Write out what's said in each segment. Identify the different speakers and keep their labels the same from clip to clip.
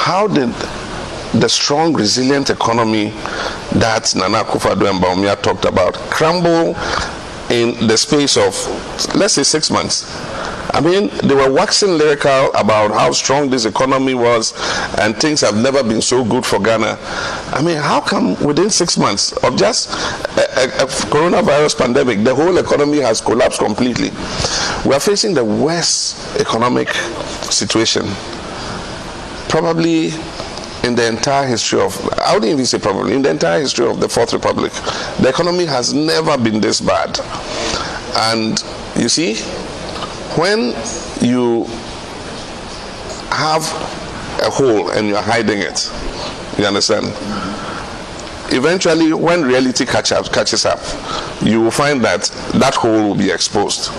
Speaker 1: how did the strong, resilient economy that Nana Akufo-Addo and Bawumia talked about crumble in the space of, let's say, 6 months? I mean, they were waxing lyrical about how strong this economy was and things have never been so good for Ghana. I mean, how come within 6 months of just a coronavirus pandemic, the whole economy has collapsed completely? We are facing the worst economic situation probably in the entire history of, I wouldn't even say probably, in the entire history of the Fourth Republic. The economy has never been this bad. And you see, when you have a hole and you're hiding it, you understand? Eventually, when reality catches up, you will find that that hole will be exposed.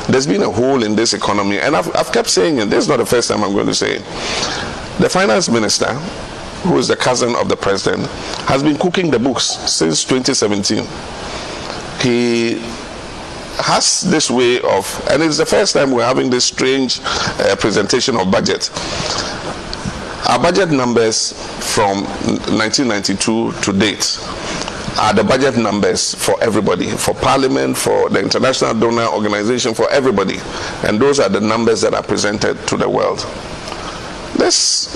Speaker 1: There's been a hole in this economy, and I've kept saying it. This is not the first time I'm going to say it. The finance minister, who is the cousin of the president, has been cooking the books since 2017. He has this way of, and it's the first time we're having this strange presentation of budget. Our budget numbers from 1992 to date are the budget numbers for everybody, for Parliament, for the International Donor Organization, for everybody. And those are the numbers that are presented to the world. This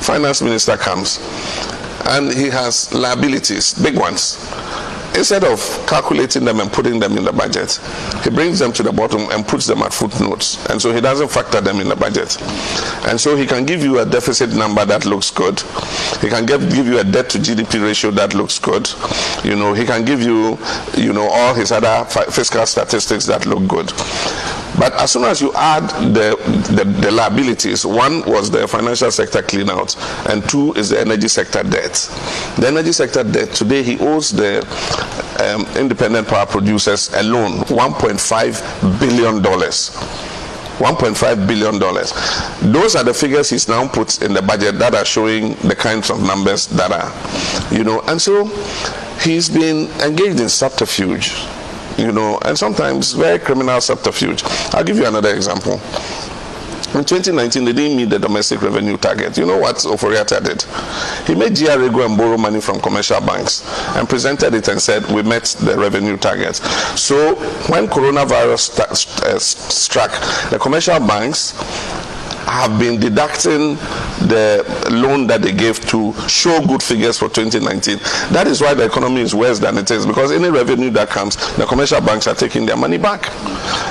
Speaker 1: finance minister comes and he has liabilities, big ones. Instead of calculating them and putting them in the budget, he brings them to the bottom and puts them at footnotes. And so he doesn't factor them in the budget. And so he can give you a deficit number that looks good. He can give you a debt to GDP ratio that looks good. You know, he can give you, all his other fiscal statistics that look good. But as soon as you add the liabilities, one was the financial sector clean out, and two is the energy sector debt. The energy sector debt, today he owes the independent power producers alone $1.5 billion. $1.5 billion. Those are the figures he's now put in the budget that are showing the kinds of numbers that are, and so he's been engaged in subterfuge. And sometimes very criminal subterfuge. I'll give you another example. In 2019, they didn't meet the domestic revenue target. You know what Oforiatta did? He made GRA go and borrow money from commercial banks and presented it and said, we met the revenue target. So when coronavirus struck, the commercial banks have been deducting the loan that they gave to show good figures for 2019. That is why the economy is worse than it is, because any revenue that comes, the commercial banks are taking their money back.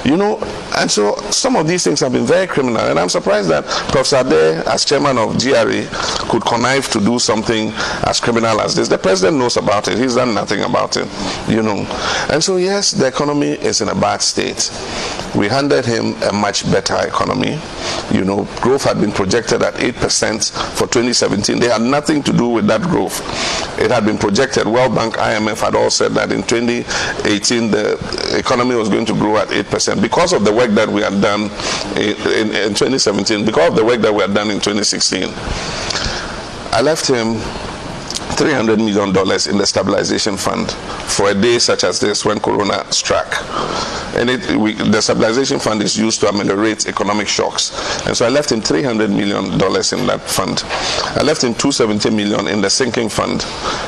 Speaker 1: And so some of these things have been very criminal, and I'm surprised that Professor Addo, as chairman of GRA, could connive to do something as criminal as this. The president knows about it. He's done nothing about it, And so yes, the economy is in a bad state. We handed him a much better economy. Growth had been projected at 8% for 2017. They had nothing to do with that growth. It had been projected. World Bank, IMF had all said that in 2018 the economy was going to grow at 8% because of the work that we had done in 2017, because of the work that we had done in 2016. I left him $300 million in the stabilization fund for a day such as this when Corona struck. And the stabilization fund is used to ameliorate economic shocks. And so I left him $300 million in that fund. I left him $270 million in the sinking fund,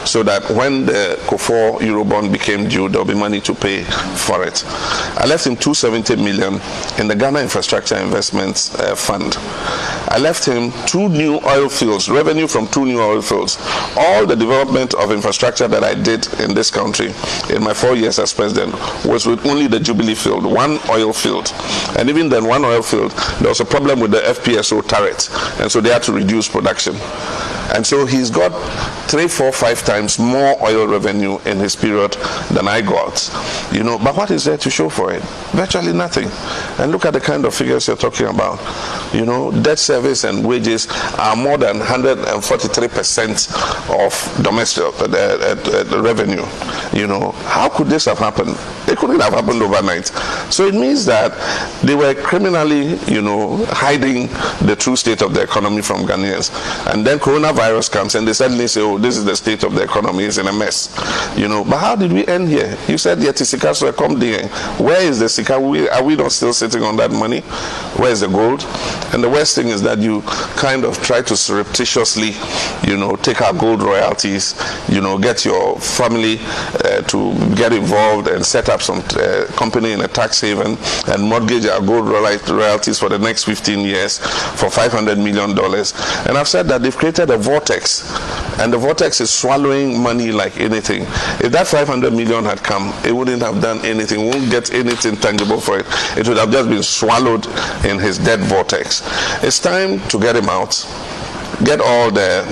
Speaker 1: so that when the COFOR Eurobond became due, there'll be money to pay for it. I left him $270 million in the Ghana Infrastructure Investments Fund. I left him 2 new oil fields, revenue from 2 new oil fields. All the development of infrastructure that I did in this country in my 4 years as president was with only the Jubilee field, 1 oil field. And even then, 1 oil field, there was a problem with the FPSO turret, and so they had to reduce production. And so he's got 3, 4, 5 times more oil revenue in his period than I got. But what is there to show for it? Virtually nothing. And look at the kind of figures you're talking about. Debt service and wages are more than 143% of domestic revenue. How could this have happened? It couldn't have happened overnight. So it means that they were criminally, hiding the true state of the economy from Ghanaians. And then coronavirus comes and they suddenly say, oh, this is the state of the economy, it's in a mess. But how did we end here? You said, yet Sika, so come there. Where is the Sika? Are we not still sitting on that money? Where is the gold? And the worst thing is that you kind of try to surreptitiously, take our gold royalties, get your family to get involved and set up some company in a tax haven and mortgage our gold royalties for the next 15 years for $500 million. And I've said that they've created a vortex, and the vortex is swallowing money like anything. If that 500 million had come, it wouldn't have done anything. We won't get anything tangible for it. It would have just been swallowed in his dead vortex. It's time to get him out. Get all the,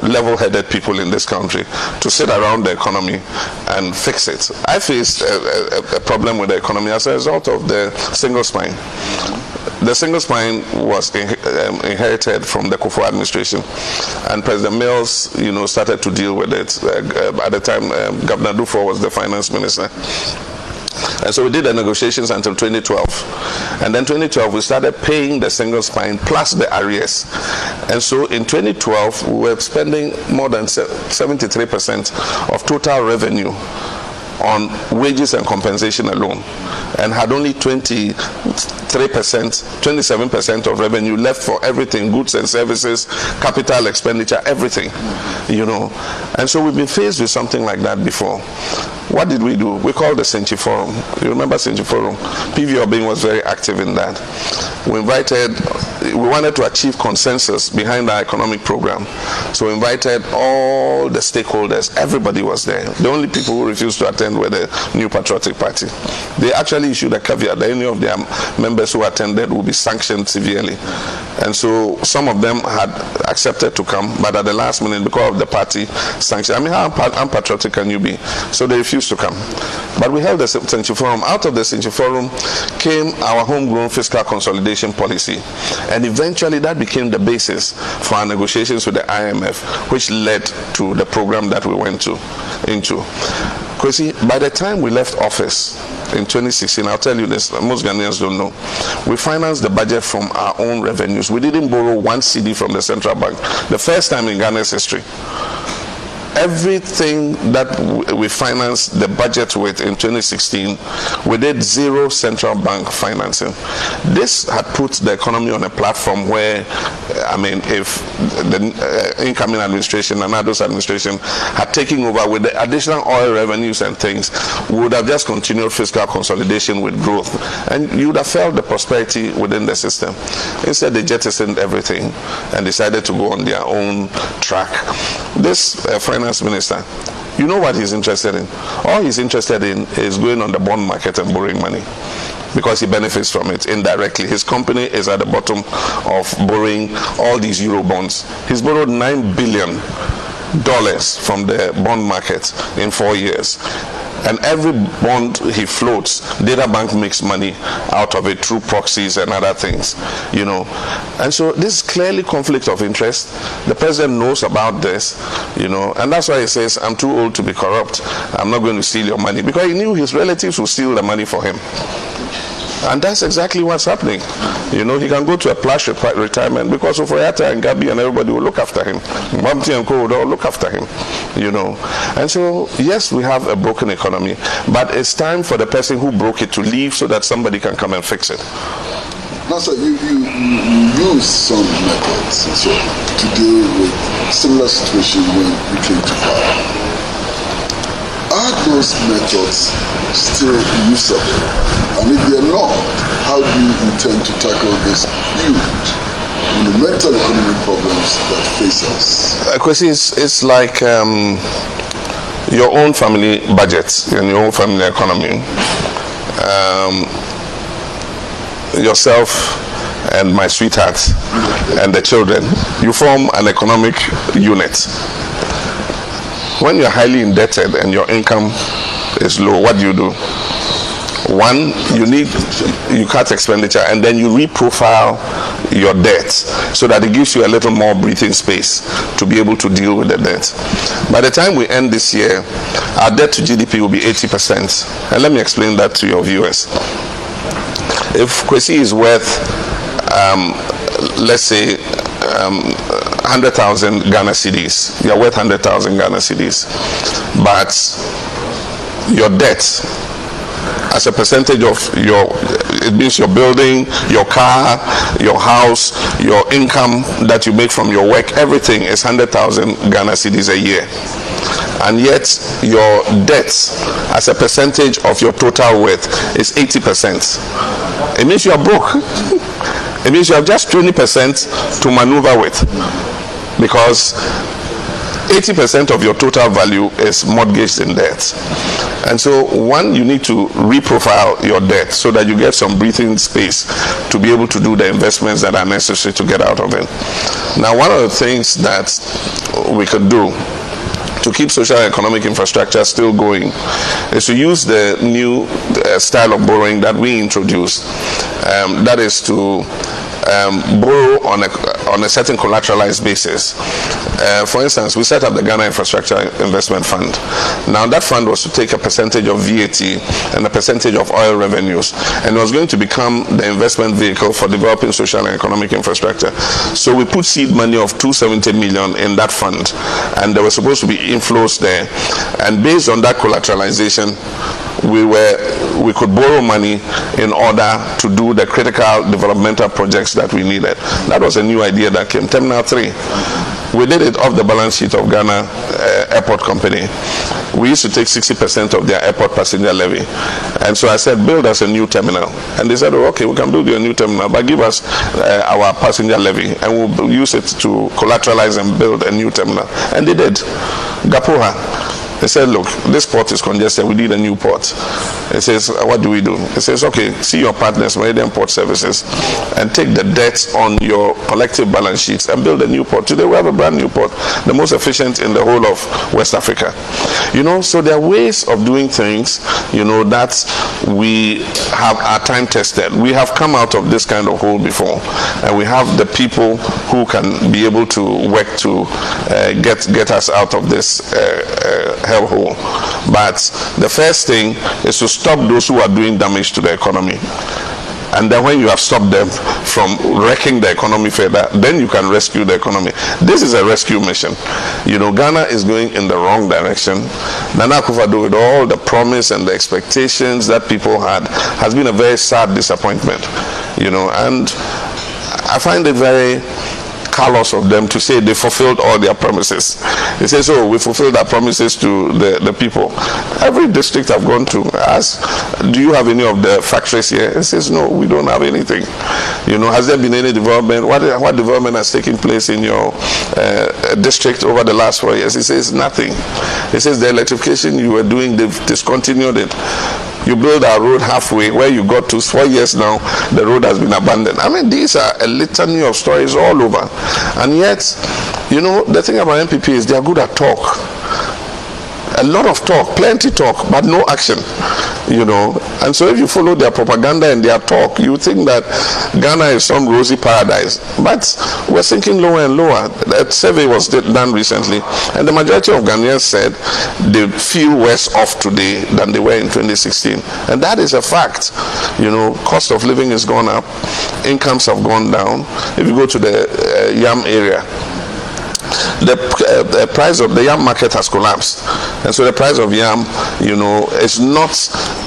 Speaker 1: level-headed people in this country to sit around the economy and fix it. I faced a problem with the economy as a result of the single spine. The single spine was inherited from the Kufuor administration, and President Mills, started to deal with it. At the time, Governor Dufour was the finance minister. And so we did the negotiations until 2012. And then 2012, we started paying the single spine plus the arrears. And so in 2012, we were spending more than 73% of total revenue on wages and compensation alone, and had only 27% of revenue left for everything, goods and services, capital expenditure, everything, And so we've been faced with something like that before. What did we do? We called the Senchi Forum. You remember Senchi Forum? PV Obing was very active in that. We wanted to achieve consensus behind our economic program. So we invited all the stakeholders. Everybody was there. The only people who refused to attend were the New Patriotic Party. They actually issued a caveat that any of their members who attended would be sanctioned severely. And so some of them had accepted to come, but at the last minute, because of the party sanction, how unpatriotic can you be? So they refused to come. But we held the Senchi Forum. Out of the Senchi Forum came our homegrown fiscal consolidation policy. And eventually that became the basis for our negotiations with the IMF, which led to the program that we went into. Because by the time we left office in 2016, I'll tell you this, most Ghanaians don't know, we financed the budget from our own revenues. We didn't borrow one CD from the central bank. The first time in Ghana's history. Everything that we financed the budget with in 2016, we did zero central bank financing. This had put the economy on a platform where, if the incoming administration and Addo's administration had taken over with the additional oil revenues and things, we would have just continued fiscal consolidation with growth. And you would have felt the prosperity within the system. Instead, they jettisoned everything and decided to go on their own track. This finance minister, you know what he's interested in? All he's interested in is going on the bond market and borrowing money, because he benefits from it indirectly. His company is at the bottom of borrowing all these euro bonds. He's borrowed $9 billion from the bond market in 4 years. And every bond he floats, Data Bank makes money out of it through proxies and other things, And so this is clearly conflict of interest. The president knows about this, and that's why he says, I'm too old to be corrupt. I'm not going to steal your money, because he knew his relatives would steal the money for him. And that's exactly what's happening. He can go to a plush retirement because of Oyata and Gabi and everybody will look after him. Mamti and Co will look after him, And so, yes, we have a broken economy, but it's time for the person who broke it to leave so that somebody can come and fix it.
Speaker 2: Now, sir, you use some methods to deal with similar situation when you came to power. Are those methods still usable? And if they're not, how do you intend to tackle this huge monumental economic problems that face us?
Speaker 1: Because it's like your own family budget and your own family economy. Yourself and my sweetheart and the children, you form an economic unit. When you're highly indebted and your income is low, what do? One, you cut expenditure, and then you reprofile your debt so that it gives you a little more breathing space to be able to deal with the debt. By the time we end this year, our debt to GDP will be 80%. And let me explain that to your viewers. If Kwesi is worth, let's say, 100,000 Ghana cedis, you're worth 100,000 Ghana cedis, but your debt as a percentage of it means your building, your car, your house, your income that you make from your work, everything is 100,000 Ghana cedis a year. And yet your debt as a percentage of your total worth is 80%. It means you are broke. It means you have just 20% to maneuver with, because 80% of your total value is mortgaged in debt. And so, one, you need to reprofile your debt so that you get some breathing space to be able to do the investments that are necessary to get out of it. Now, one of the things that we could do to keep social and economic infrastructure still going is to use the new style of borrowing that we introduced. That is to borrow on a certain collateralized basis. For instance, we set up the Ghana Infrastructure Investment Fund. Now that fund was to take a percentage of VAT and a percentage of oil revenues, and it was going to become the investment vehicle for developing social and economic infrastructure. So we put seed money of 270 million in that fund, and there were supposed to be inflows there. And based on that collateralization, we could borrow money in order to do the critical developmental projects that we needed. That was a new idea that came. Terminal 3. We did it off the balance sheet of Ghana Airport Company. We used to take 60% of their airport passenger levy. And so I said, build us a new terminal. And they said, oh, okay, we can build you a new terminal, but give us our passenger levy, and we'll use it to collateralize and build a new terminal. And they did. Gapoha. They said, look, this port is congested, we need a new port. It says, what do we do? It says, okay, see your partners, Meridian Port Services, and take the debts on your collective balance sheets and build a new port. Today we have a brand new port, the most efficient in the whole of West Africa. So there are ways of doing things, that we are time tested. We have come out of this kind of hole before, and we have the people who can be able to work to get us out of this hellhole. But the first thing is to stop those who are doing damage to the economy. And then when you have stopped them from wrecking the economy further, then you can rescue the economy. This is a rescue mission. Ghana is going in the wrong direction. Nana Akufo-Addo, with all the promise and the expectations that people had, has been a very sad disappointment. And I find it very callous of them to say they fulfilled all their promises. They say, so we fulfilled our promises to the people. Every district I've gone to ask, do you have any of the factories here? It says, no, we don't have anything. Has there been any development? What development has taken place in your district over the last 4 years? It says nothing. It says the electrification you were doing, they've discontinued it. You build our road halfway, where you got to 4 years now, the road has been abandoned. I mean, these are a litany of stories all over. And yet, the thing about MPP is they are good at talk. A lot of talk, plenty talk, but no action. And so if you follow their propaganda and their talk, you think that Ghana is some rosy paradise. But we're sinking lower and lower. A survey was done recently, and the majority of Ghanaians said they feel worse off today than they were in 2016. And that is a fact. Cost of living has gone up, incomes have gone down. If you go to the yam area, the price of the yam market has collapsed, and so the price of yam, is not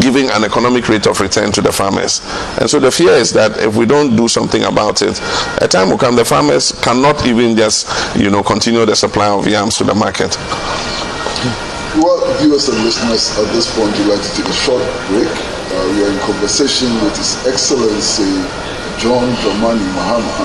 Speaker 1: giving an economic rate of return to the farmers. And so the fear is that if we don't do something about it, a time will come the farmers cannot even just, continue the supply of yams to the market.
Speaker 2: Well, viewers and listeners, at this point we'd like to take a short break. We are in conversation with His Excellency John Dramani Mahama.